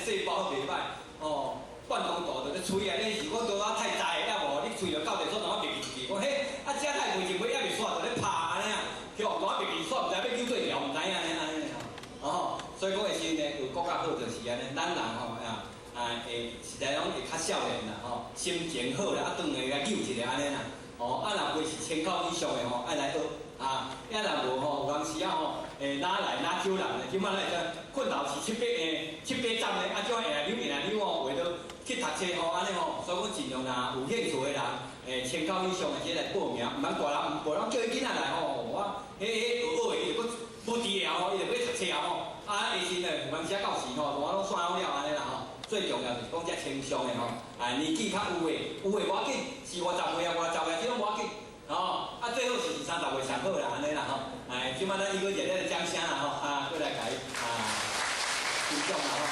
细胞袂歹哦，灌肠肚着喙安尼是我拄仔太早的，也无你喙着到地所当我别记，讲嘿，啊遮太袂前尾，还袂煞着咧拍安尼啊，叫当我别记煞，毋知要扭对调，毋知影安尼哦，所以讲的是呢，有国较好就是安尼，咱人吼会实在讲会较少年啦吼，心情好啦，转来甲扭一下安尼啦，哦，若袂是1000口以上的吼，爱来学。若无吼，有当时吼，哪来哪救人咧？即摆来个困头是7、8站咧，种会来扭哦，为着去读册吼，安尼吼，所以讲尽量啦，有兴趣的人，1000口以上的即来报名，毋通大人无人叫伊囡仔来吼，我学的伊就搁不治疗吼，伊就要读册啊吼，下时呢，有当时到时吼，我拢算好了安尼啦吼。最重要就是讲遮轻松的吼，年纪较有诶无要紧，40、50岁啊、50岁即拢无要紧。哦，最好是30岁上好啦，安尼啦吼，即摆咱一个热烈的掌声啦吼，过来甲伊欣赏啦吼。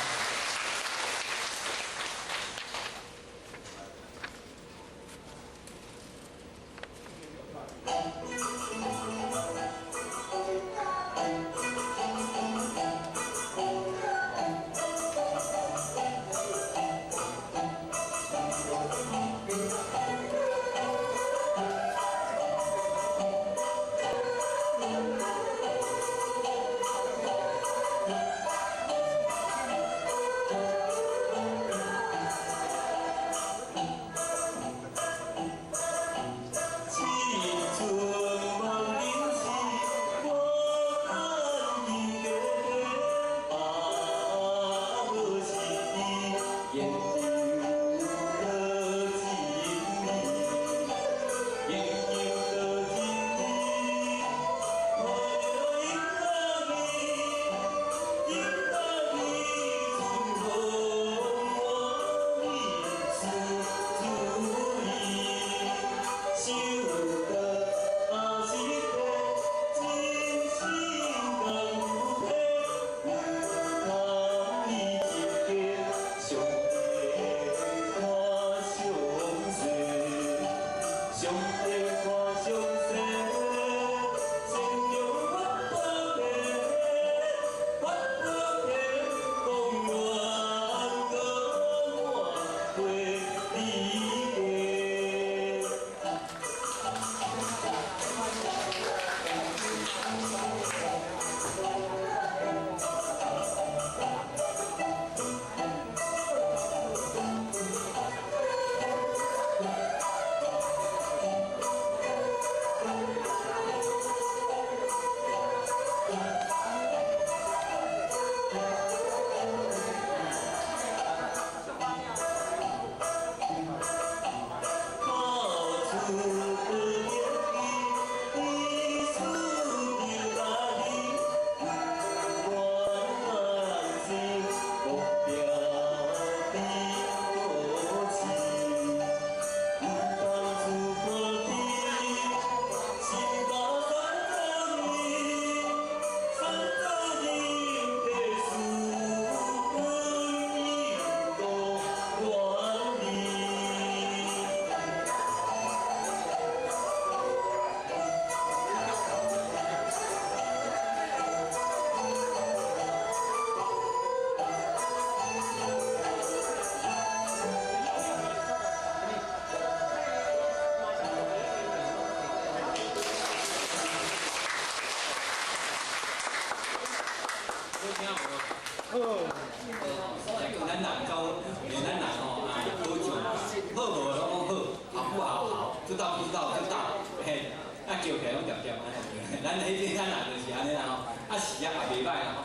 是啊，也袂歹啦吼。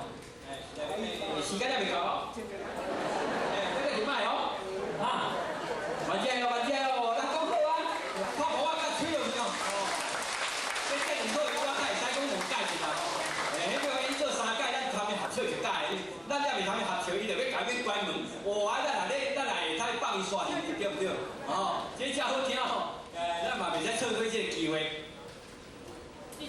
时间还未到哦。这个是歹哦，啊，慢些哦，慢些哦，咱讲好啊，看好啊，甲吹落去哦。这唔好，我才会使讲两届一啦吼。迄个因做3届，咱他们合笑一届，咱也未他们合笑，伊就要改变关门。哇，咱来会使放伊煞去，对不对？哦，这真好听吼。咱嘛袂使错过这个机会。即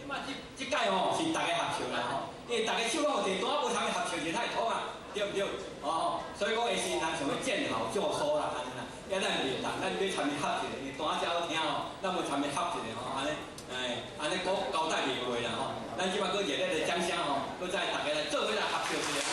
马这届吼是大家合笑啦吼，因为大家手拢有提单，无他们合笑就太痛啊，对不对？哦，所以讲的是人想要见好就收啦，安尼啦。也咱袂当，咱要参与合一个，因为单才好听吼，咱要参与合一个吼，安尼，安尼讲交代袂过啦吼。咱即马搁热烈的掌声吼，搁再大家来做伙来合笑一下。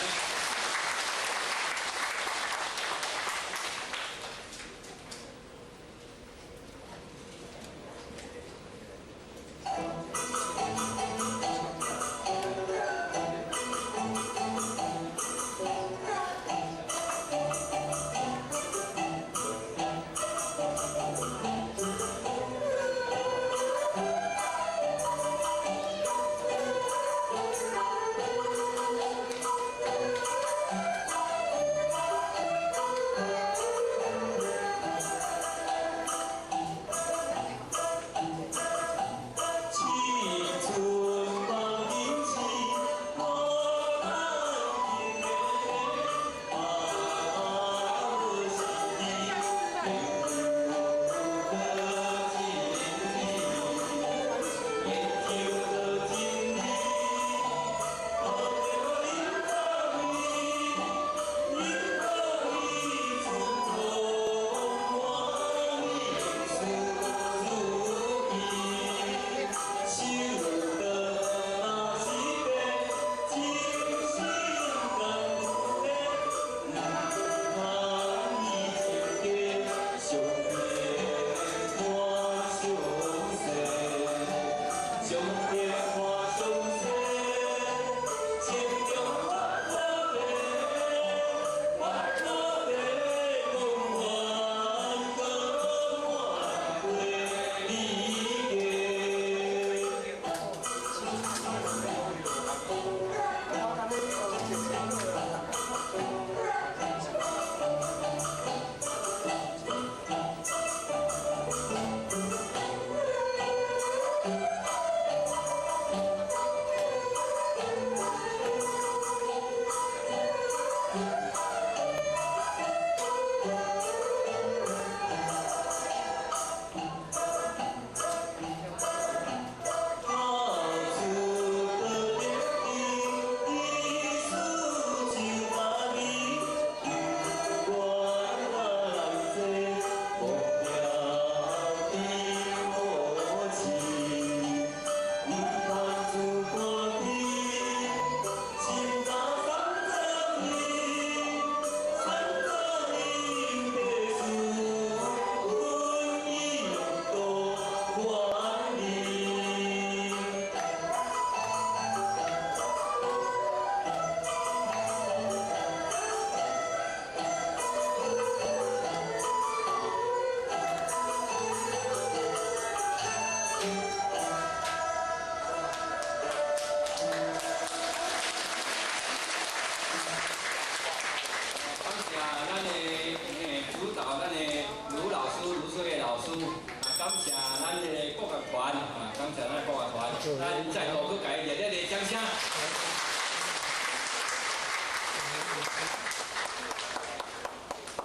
咱再度去给热烈的掌声。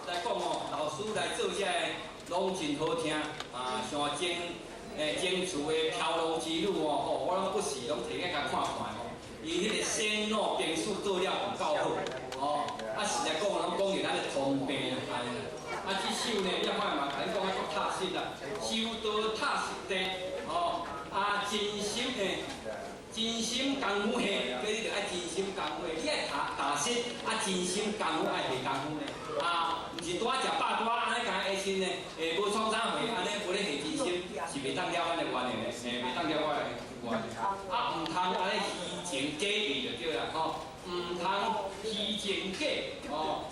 来讲哦，老师来做这拢真好听啊，像争取的飘路之路哦，我拢不时拢摕起甲看看哦。伊迄个声路编曲做了有够好哦，啊实在讲，拢讲着咱的通病安尼啦。啊，这首呢，要看嘛，甲你讲啊，足踏实啦，修道踏实地哦。 啊，真心诶，真心功夫嘿，所以你着爱真心功夫，你爱踏实，啊，真心功夫爱下功夫呢。啊，毋是拄仔食饱肚安尼甲下身呢，无创啥货，安尼无咧下真心，是袂当了咱的原的咧，袂当了我的原的。啊，毋通安尼虚情假意就对啦，吼，毋通虚情假哦。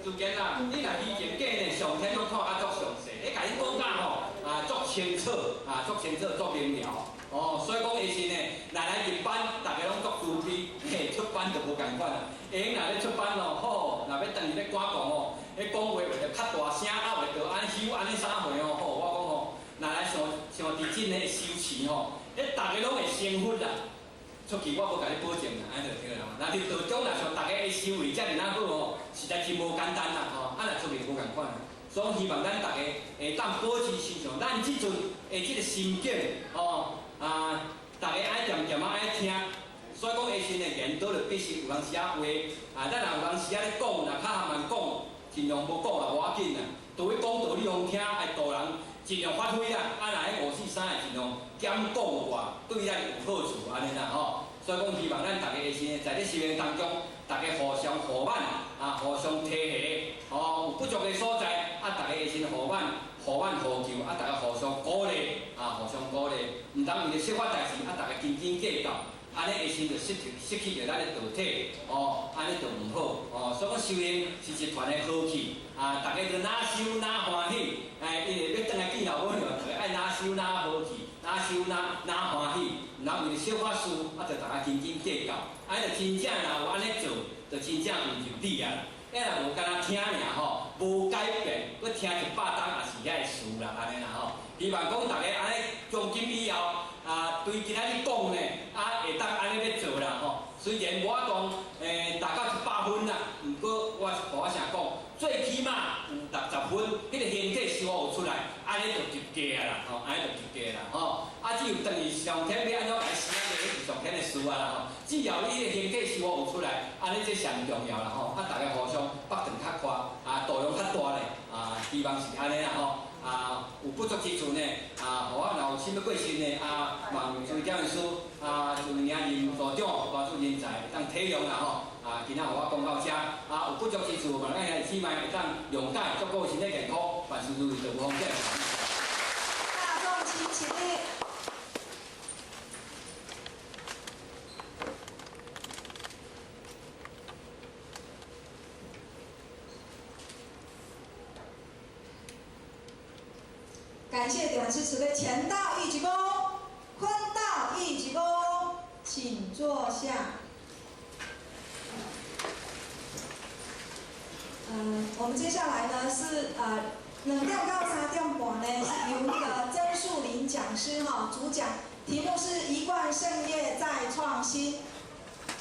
自然啦，你若虚情假呢，上天拢看啊足详细，你甲你讲甲吼，啊足清楚，啊足清楚，足明了。哦，所以讲下时呢，来入班，大家拢各自批，嘿，出班就无共款啦。下若咧出班咯，好，若要等于咧赶讲哦，咧讲话话着较大声，啊，话着安休安尼啥货哦，吼，我讲吼，若来上认真咧修持吼，咧大家拢会成佛啦。出去我无甲你保证啦，安尼就对啦。若你道中若像大家会修为遮尔哪好吼，实在是无简单啦吼，啊，若出去无共款。所以希望咱大家会当保持身上，咱即阵的即个心境哦。大家爱渐渐爱听，所以讲下时呢，言多就必须有当时啊话，咱若有当时啊咧讲，若较含慢讲，尽量无讲也无要紧啦。对于讲道理好听，爱导人尽量发挥啦。若迄543的尽量减讲话，对咱有好处安尼啦吼。所以讲希望咱大家下时呢，在咧修行当中，大家互相互勉，互相提携，有不足的所在，大家下时互勉。互挽互救，大家互相鼓励，互相鼓励，唔通为了小法代志，大家斤斤计较，安尼下身就失去着咱的道体，安尼就唔好，所以讲修行是一团的和气，大家就哪修哪欢喜，因为要转来见老母娘，大家爱哪修哪和气，哪修哪欢喜，唔通为了小法事，就大家斤斤计较，安尼就真正若有安尼做，就真正有入理啊。若无干那听尔吼，无改变，佮听100档也是遐个事啦，安尼啦吼。希望讲大家安尼从今以后，对今仔日讲呢，会当安尼咧做啦吼。虽然我当达到100分啦，毋过我想讲，最起码有60分，迄个形体是我有出来，安尼就及格啦吼，安尼就及格啦吼。只有等于上天要安怎来时间，就是上天的事啊啦吼。只要伊个形体是我有出来，安尼这上重要啦吼。大家互相北长较宽，度量较大咧，希望是安尼啦吼。有不足之处呢，互我若有啥物过失呢，望诸位教员师，就领任所长、大主人才当体谅啦吼。今仔互我讲到遮，有不足之处，望咱兄弟姊妹会当谅解，足够身体健康，万事如意，就无风险。大众请起立。感谢点师慈悲，前道一鞠躬，坤道一鞠躬，请坐下。我们接下来呢是2点到3点半呢是由那个曾树林讲师主讲，题目是一贯圣业再创新。